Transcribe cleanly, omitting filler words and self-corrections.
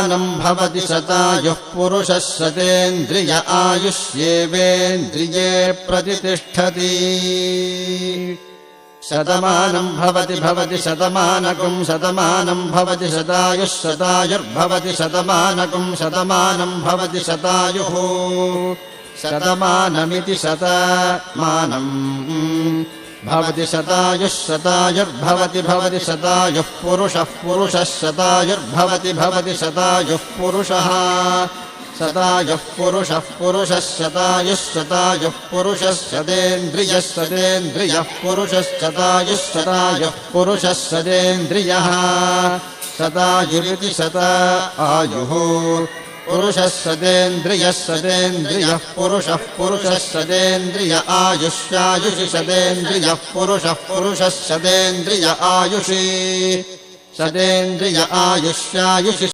शतमानम् भवति शतायुः पुरुषः शतेन्द्रिय आयुष्येवेन्द्रिये प्रतितिष्ठति शतमानम् भवति शतमानकम् शतमानम् भवति शतायुः शतायुर्भवति शतमानकम् शतमानम् भवति शतायुः शतमानमिति शतमानम् भवति शतायुः शतायुर्भवति भवति शतायुः पुरुषः पुरुषः शतायुर्भवति भवति शतायुः पुरुषः शतायुः पुरुषः पुरुषः शतायुः शतायुः पुरुषः शतेन्द्रियः शतेन्द्रियः पुरुषः शतायुः शतायुः पुरुषः शतेन्द्रियः शतायुरिति शता आयुः पुरुषः शतेन्द्रियः शतेन्द्रियः पुरुषः पुरुषः शतेन्द्रिय आयुष्यायुषि शतेन्द्रियः पुरुषः पुरुषः शतेन्द्रिय आयुषि शतेन्द्रिय आयुष्यायुषि